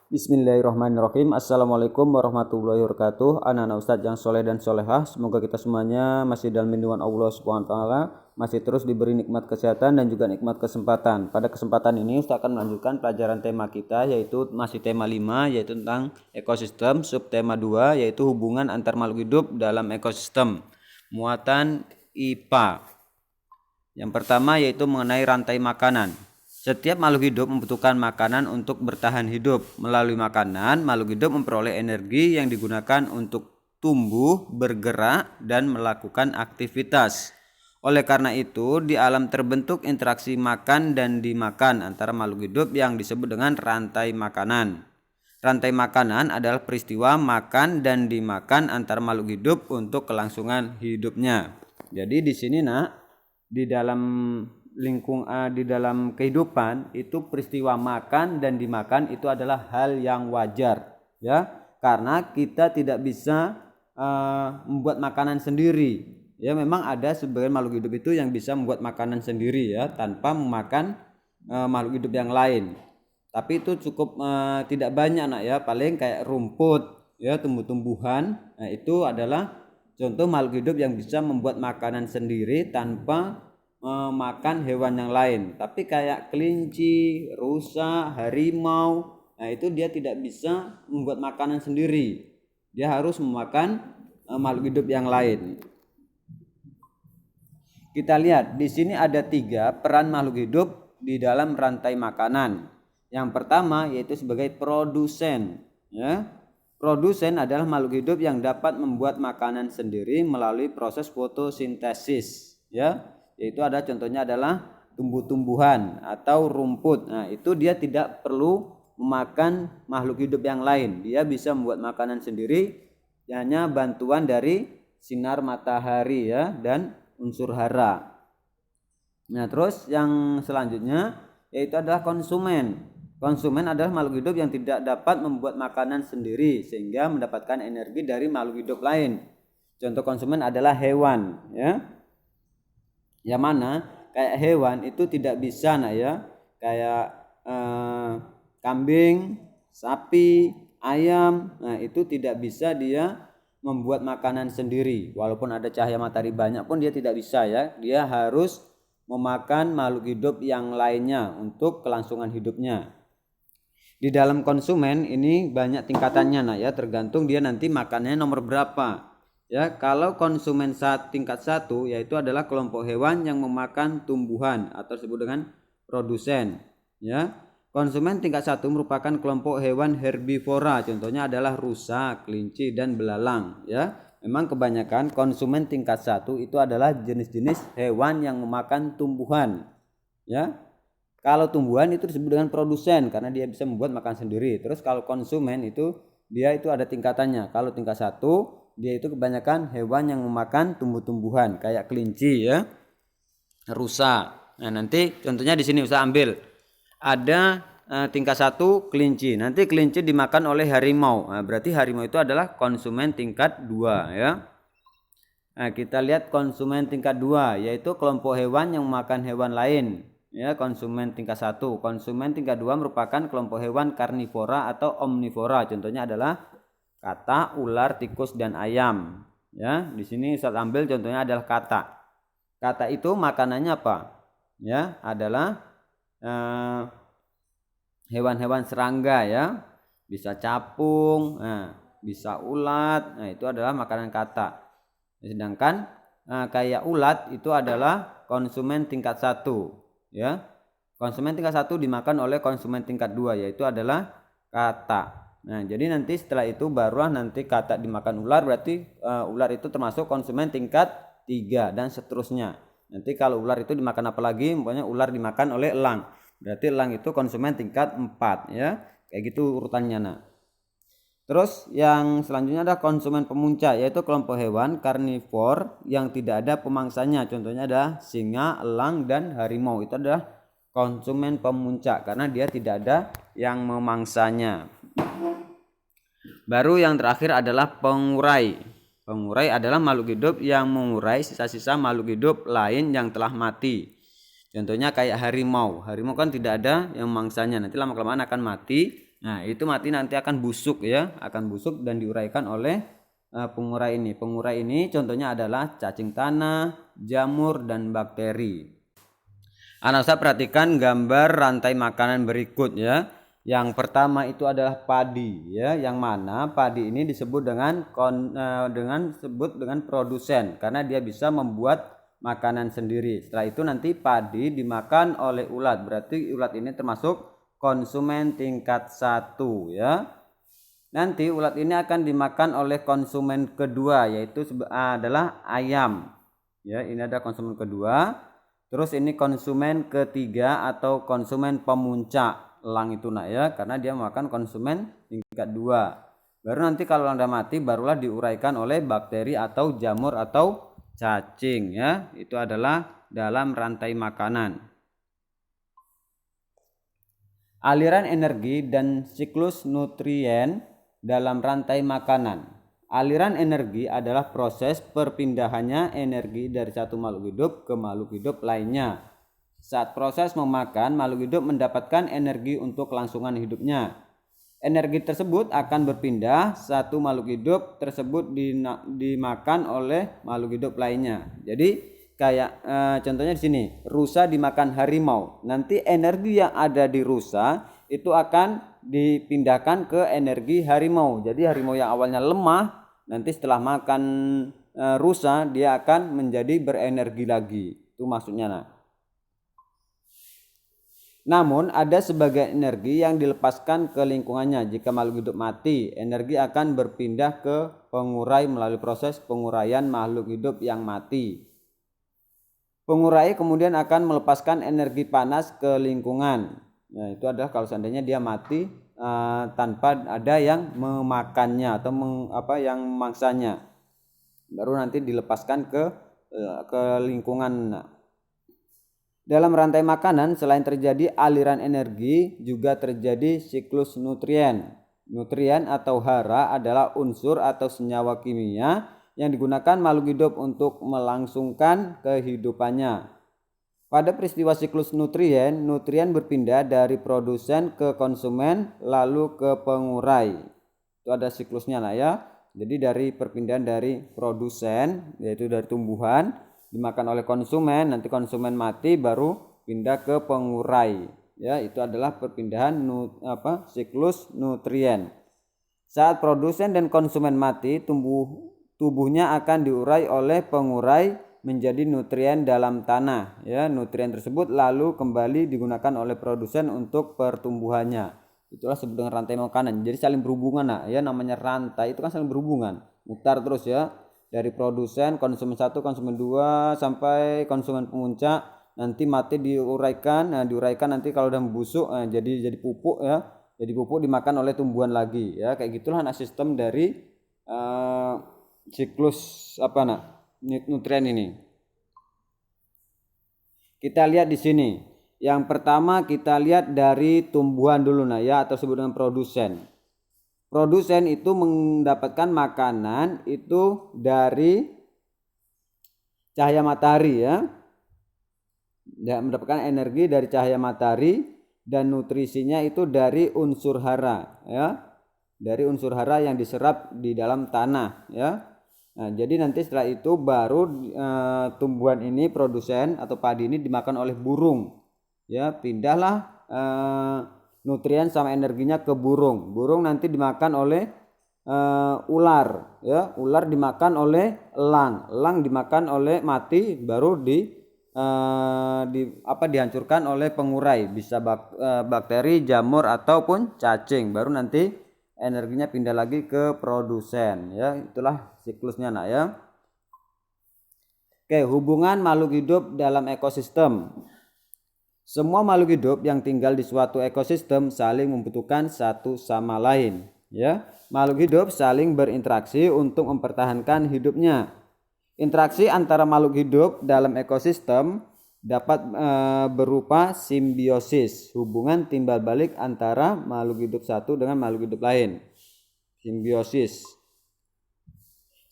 Bismillahirrahmanirrahim. Assalamualaikum warahmatullahi wabarakatuh. Anak-anak Ustadz yang soleh dan solehah, semoga kita semuanya masih dalam lindungan Allah Subhanahu wa taala, masih terus diberi nikmat kesehatan dan juga nikmat kesempatan. Pada kesempatan ini Ustadz akan melanjutkan pelajaran tema kita, yaitu masih tema 5, yaitu tentang ekosistem. Subtema 2 yaitu hubungan antar makhluk hidup dalam ekosistem. Muatan IPA. Yang pertama yaitu mengenai rantai makanan. Setiap makhluk hidup membutuhkan makanan untuk bertahan hidup. Melalui makanan, makhluk hidup memperoleh energi yang digunakan untuk tumbuh, bergerak, dan melakukan aktivitas. Oleh karena itu, di alam terbentuk interaksi makan dan dimakan antara makhluk hidup yang disebut dengan rantai makanan. Rantai makanan adalah peristiwa makan dan dimakan antara makhluk hidup untuk kelangsungan hidupnya. Jadi di sini di dalam di dalam kehidupan itu peristiwa makan dan dimakan itu adalah hal yang wajar, ya, karena kita tidak bisa membuat makanan sendiri, ya. Memang ada sebagian makhluk hidup itu yang bisa membuat makanan sendiri, ya, tanpa memakan makhluk hidup yang lain, tapi itu cukup tidak banyak, ya. Paling kayak rumput, ya, tumbuh-tumbuhan. Nah, itu adalah contoh makhluk hidup yang bisa membuat makanan sendiri tanpa makan hewan yang lain. Tapi kayak kelinci, rusa, harimau, nah itu dia tidak bisa membuat makanan sendiri. Dia harus memakan makhluk hidup yang lain. Kita lihat di sini ada 3 peran makhluk hidup di dalam rantai makanan. Yang pertama yaitu sebagai produsen, ya. Produsen adalah makhluk hidup yang dapat membuat makanan sendiri melalui proses fotosintesis, ya. Yaitu ada contohnya adalah tumbuh-tumbuhan atau rumput. Nah, itu dia tidak perlu memakan makhluk hidup yang lain. Dia bisa membuat makanan sendiri, hanya bantuan dari sinar matahari, ya, dan unsur hara. Nah, terus yang selanjutnya yaitu adalah konsumen. Konsumen adalah makhluk hidup yang tidak dapat membuat makanan sendiri sehingga mendapatkan energi dari makhluk hidup lain. Contoh konsumen adalah hewan, ya. Yang mana kayak hewan itu tidak bisa, ya, kayak kambing, sapi, ayam. Nah, itu tidak bisa dia membuat makanan sendiri. Walaupun ada cahaya matahari banyak pun dia tidak bisa, ya. Dia harus memakan makhluk hidup yang lainnya untuk kelangsungan hidupnya. Di dalam konsumen ini banyak tingkatannya, ya, tergantung dia nanti makannya nomor berapa. Ya, kalau konsumen tingkat 1 yaitu adalah kelompok hewan yang memakan tumbuhan atau disebut dengan produsen, ya. Konsumen tingkat 1 merupakan kelompok hewan herbivora, contohnya adalah rusa, kelinci, dan belalang, ya. Memang kebanyakan konsumen tingkat 1 itu adalah jenis-jenis hewan yang memakan tumbuhan, ya. Kalau tumbuhan itu disebut dengan produsen karena dia bisa membuat makan sendiri. Terus kalau konsumen itu dia itu ada tingkatannya. Kalau tingkat 1 dia itu kebanyakan hewan yang memakan tumbuh-tumbuhan kayak kelinci, ya, rusa. Nah, nanti contohnya di sini Ustaz ambil ada tingkat 1 kelinci. Nanti kelinci dimakan oleh harimau. Nah, berarti harimau itu adalah konsumen tingkat 2, ya. Nah, kita lihat konsumen tingkat 2 yaitu kelompok hewan yang memakan hewan lain, ya. Konsumen tingkat 1. Konsumen tingkat 2 merupakan kelompok hewan karnivora atau omnivora. Contohnya adalah katak, ular, tikus, dan ayam, ya. Di sini saya ambil contohnya adalah katak. Katak itu makanannya apa? Ya, adalah hewan-hewan serangga, ya. Bisa capung, bisa ulat. Nah, itu adalah makanan katak. Sedangkan kayak ulat itu adalah konsumen tingkat 1, ya. Konsumen tingkat 1 dimakan oleh konsumen tingkat 2 yaitu adalah katak. Nah, jadi nanti setelah itu barulah nanti katak dimakan ular, berarti ular itu termasuk konsumen tingkat 3 dan seterusnya. Nanti kalau ular itu dimakan apa lagi? Pokoknya ular dimakan oleh elang. Berarti elang itu konsumen tingkat 4, ya. Kayak gitu urutannya, Terus yang selanjutnya adalah konsumen pemunca yaitu kelompok hewan karnivor yang tidak ada pemangsanya. Contohnya adalah singa, elang, dan harimau. Itu adalah konsumen pemunca karena dia tidak ada yang memangsanya. Baru yang terakhir adalah pengurai. Pengurai adalah makhluk hidup yang mengurai sisa-sisa makhluk hidup lain yang telah mati. Contohnya kayak harimau. Harimau kan tidak ada yang memangsanya, nanti lama-kelamaan akan mati. Nah, itu mati nanti akan busuk ya, akan busuk dan diuraikan oleh pengurai ini. Pengurai ini contohnya adalah cacing tanah, jamur, dan bakteri. Anak usaha perhatikan gambar rantai makanan berikut ya. Yang pertama itu adalah padi ya, yang mana padi ini disebut dengan produsen karena dia bisa membuat makanan sendiri. Setelah itu nanti padi dimakan oleh ulat, berarti ulat ini termasuk konsumen tingkat 1 ya. Nanti ulat ini akan dimakan oleh konsumen kedua, yaitu adalah ayam ya. Ini ada konsumen kedua. Terus ini konsumen ketiga atau konsumen pemuncak, elang itu nak ya, karena dia makan konsumen tingkat 2. Baru nanti kalau Anda mati barulah diuraikan oleh bakteri atau jamur atau cacing ya. Itu adalah dalam rantai makanan. Aliran energi dan siklus nutrien dalam rantai makanan. Aliran energi adalah proses perpindahannya energi dari satu makhluk hidup ke makhluk hidup lainnya. Saat proses memakan, makhluk hidup mendapatkan energi untuk kelangsungan hidupnya. Energi tersebut akan berpindah satu makhluk hidup tersebut dimakan oleh makhluk hidup lainnya. Jadi kayak contohnya di sini, rusa dimakan harimau. Nanti energi yang ada di rusa itu akan dipindahkan ke energi harimau. Jadi harimau yang awalnya lemah, nanti setelah makan rusa dia akan menjadi berenergi lagi. Itu maksudnya. Namun ada sebagian energi yang dilepaskan ke lingkungannya. Jika makhluk hidup mati, energi akan berpindah ke pengurai melalui proses penguraian makhluk hidup yang mati. Pengurai kemudian akan melepaskan energi panas ke lingkungan. Nah, itu adalah kalau seandainya dia mati tanpa ada yang memakannya atau yang memangsanya. Baru nanti dilepaskan ke lingkungan. Dalam rantai makanan selain terjadi aliran energi juga terjadi siklus nutrien. Nutrien atau hara adalah unsur atau senyawa kimia yang digunakan makhluk hidup untuk melangsungkan kehidupannya. Pada peristiwa siklus nutrien, nutrien berpindah dari produsen ke konsumen lalu ke pengurai. Itu ada siklusnya lah ya. Jadi dari perpindahan dari produsen yaitu dari tumbuhan dimakan oleh konsumen, nanti konsumen mati baru pindah ke pengurai. Ya, itu adalah perpindahan siklus nutrien. Saat produsen dan konsumen mati, tubuhnya akan diurai oleh pengurai menjadi nutrien dalam tanah ya. Nutrien tersebut lalu kembali digunakan oleh produsen untuk pertumbuhannya. Itulah disebut dengan rantai makanan. Jadi saling berhubungan ya, namanya rantai itu kan saling berhubungan, mutar terus ya, dari produsen, konsumen 1, konsumen 2 sampai konsumen pemuncak, nanti mati diuraikan. Nah, diuraikan nanti kalau udah membusuk jadi pupuk ya. Jadi pupuk dimakan oleh tumbuhan lagi ya. Kayak gitulah sistem dari siklus nutrien ini. Kita lihat di sini. Yang pertama kita lihat dari tumbuhan dulu ya, atau disebut dengan produsen. Produsen itu mendapatkan makanan itu dari cahaya matahari ya. Dia mendapatkan energi dari cahaya matahari dan nutrisinya itu dari unsur hara ya. Dari unsur hara yang diserap di dalam tanah ya. Nah, jadi nanti setelah itu baru tumbuhan ini, produsen atau padi ini dimakan oleh burung. Ya, pindahlah nutrien sama energinya ke burung. Burung nanti dimakan oleh ular ya. Ular dimakan oleh elang. Elang dimakan oleh mati baru dihancurkan oleh pengurai. Bisa bakteri, jamur ataupun cacing. Baru nanti energinya pindah lagi ke produsen ya. Itulah siklusnya ya. Oke, hubungan makhluk hidup dalam ekosistem. Semua makhluk hidup yang tinggal di suatu ekosistem saling membutuhkan satu sama lain ya. Makhluk hidup saling berinteraksi untuk mempertahankan hidupnya. Interaksi antara makhluk hidup dalam ekosistem dapat berupa simbiosis, hubungan timbal balik antara makhluk hidup satu dengan makhluk hidup lain. Simbiosis.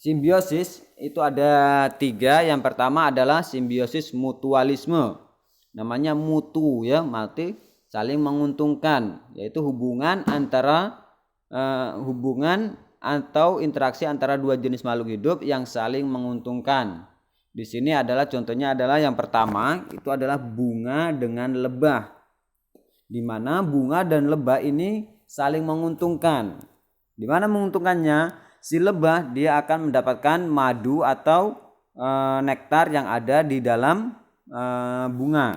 Simbiosis itu ada 3. Yang pertama adalah simbiosis mutualisme. Namanya mutu ya, mati saling menguntungkan, yaitu hubungan atau interaksi antara dua jenis makhluk hidup yang saling menguntungkan. Di sini adalah contohnya adalah yang pertama itu adalah bunga dengan lebah, di mana bunga dan lebah ini saling menguntungkan. Di mana menguntungkannya? Si lebah dia akan mendapatkan madu atau nektar yang ada di dalam bunga.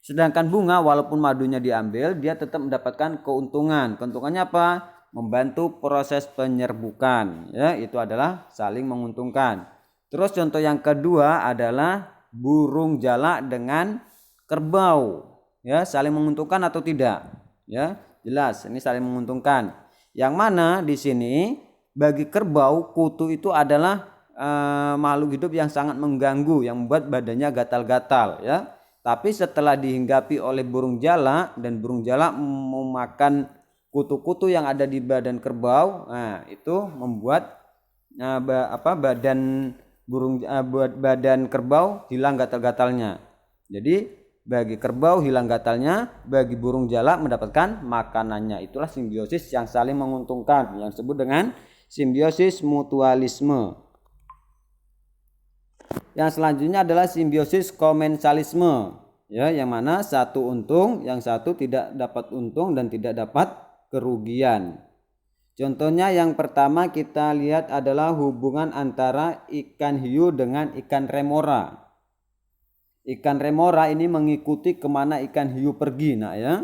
Sedangkan bunga walaupun madunya diambil, dia tetap mendapatkan keuntungan. Keuntungannya apa? Membantu proses penyerbukan. Ya, itu adalah saling menguntungkan. Terus contoh yang kedua adalah burung jalak dengan kerbau. Ya, saling menguntungkan atau tidak? Ya, jelas ini saling menguntungkan. Yang mana di sini bagi kerbau kutu itu adalah makhluk hidup yang sangat mengganggu, yang membuat badannya gatal-gatal, ya. Tapi setelah dihinggapi oleh burung jalak dan burung jalak memakan kutu-kutu yang ada di badan kerbau, nah itu membuat badan kerbau hilang gatal-gatalnya. Jadi bagi kerbau hilang gatalnya, bagi burung jalak mendapatkan makanannya. Itulah simbiosis yang saling menguntungkan, yang disebut dengan simbiosis mutualisme. Yang selanjutnya adalah simbiosis komensalisme, ya, yang mana satu untung, yang satu tidak dapat untung dan tidak dapat kerugian. Contohnya yang pertama kita lihat adalah hubungan antara ikan hiu dengan ikan remora. Ikan remora ini mengikuti kemana ikan hiu pergi, nak ya.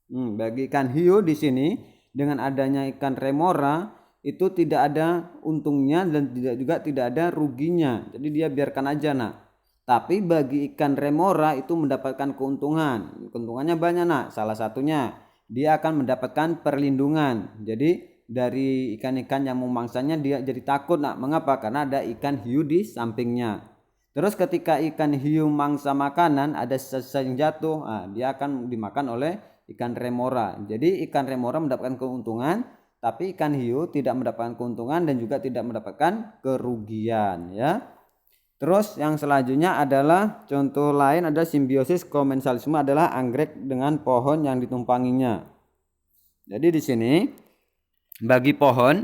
Bagi ikan hiu di sini dengan adanya ikan remora itu tidak ada untungnya dan tidak ada ruginya. Jadi dia biarkan aja, nak. Tapi bagi ikan remora itu mendapatkan keuntungan. Keuntungannya banyak, nak. Salah satunya dia akan mendapatkan perlindungan. Jadi dari ikan-ikan yang memangsanya dia jadi takut, nak. Mengapa? Karena ada ikan hiu di sampingnya. Terus ketika ikan hiu mangsa makanan, ada sesuatu yang jatuh, dia akan dimakan oleh ikan remora. Jadi ikan remora mendapatkan keuntungan, tapi ikan hiu tidak mendapatkan keuntungan dan juga tidak mendapatkan kerugian, ya. Terus yang selanjutnya adalah contoh lain ada simbiosis komensalisme adalah anggrek dengan pohon yang ditumpanginya. Jadi di sini bagi pohon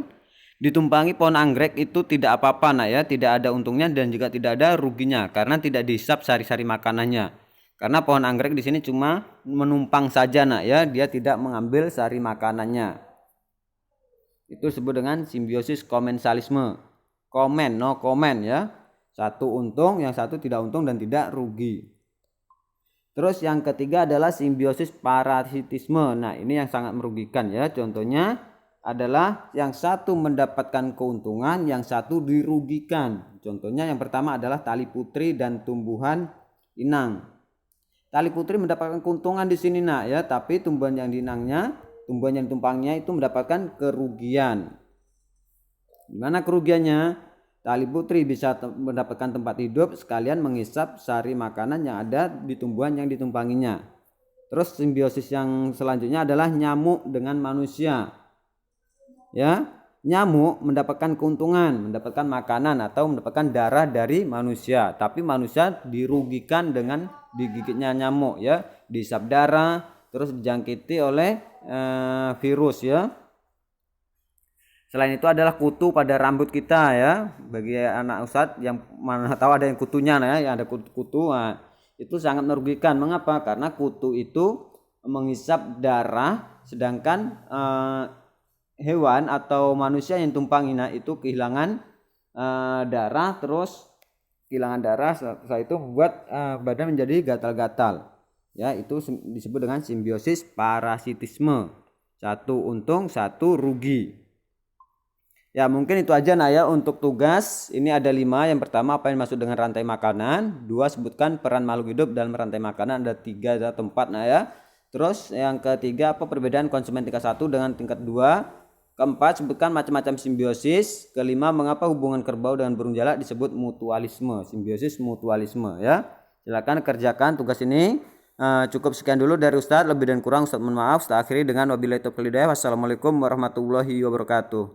ditumpangi pohon anggrek itu tidak apa-apa, nak ya, tidak ada untungnya dan juga tidak ada ruginya karena tidak dihisap sari-sari makanannya. Karena pohon anggrek di sini cuma menumpang saja, nak ya, dia tidak mengambil sari makanannya. Itu disebut dengan simbiosis komensalisme. No comment ya. Satu untung, yang satu tidak untung dan tidak rugi. Terus yang ketiga adalah simbiosis parasitisme. Nah, ini yang sangat merugikan ya. Contohnya adalah yang satu mendapatkan keuntungan, yang satu dirugikan. Contohnya yang pertama adalah tali putri dan tumbuhan inang. Tali putri mendapatkan keuntungan di sini, nak ya, tapi tumbuhan yang ditumpangnya itu mendapatkan kerugian. Gimana kerugiannya? Tali putri bisa mendapatkan tempat hidup sekalian menghisap sari makanan yang ada di tumbuhan yang ditumpanginya. Terus simbiosis yang selanjutnya adalah nyamuk dengan manusia. Ya, nyamuk mendapatkan keuntungan, mendapatkan makanan atau mendapatkan darah dari manusia, tapi manusia dirugikan dengan digigitnya nyamuk ya, dihisap darah, terus dijangkiti oleh virus ya. Selain itu adalah kutu pada rambut kita ya. Bagi anak Ustadz yang mana tahu ada yang kutunya ya, yang ada kutu, itu sangat merugikan. Mengapa? Karena kutu itu menghisap darah, sedangkan hewan atau manusia yang tumpangin itu kehilangan darah, terus kehilangan darah, setelah itu membuat badan menjadi gatal-gatal. Ya, itu disebut dengan simbiosis parasitisme. Satu untung, satu rugi. Ya, mungkin itu aja, nah ya, untuk tugas. Ini ada 5. Yang pertama, apa yang masuk dengan rantai makanan. 2, sebutkan peran makhluk hidup dalam rantai makanan. Ada 3 atau 4, nah ya. Terus yang ketiga, apa perbedaan konsumen tingkat 1 dengan tingkat 2. Keempat, sebutkan macam-macam simbiosis. Kelima, mengapa hubungan kerbau dengan burung jalak disebut mutualisme, simbiosis mutualisme ya. Silakan kerjakan tugas ini. Cukup sekian dulu dari Ustadz, lebih dan kurang Ustadz mohon maaf. Saya akhiri dengan wabillahi taufiq wal hidayah. Wassalamualaikum warahmatullahi wabarakatuh.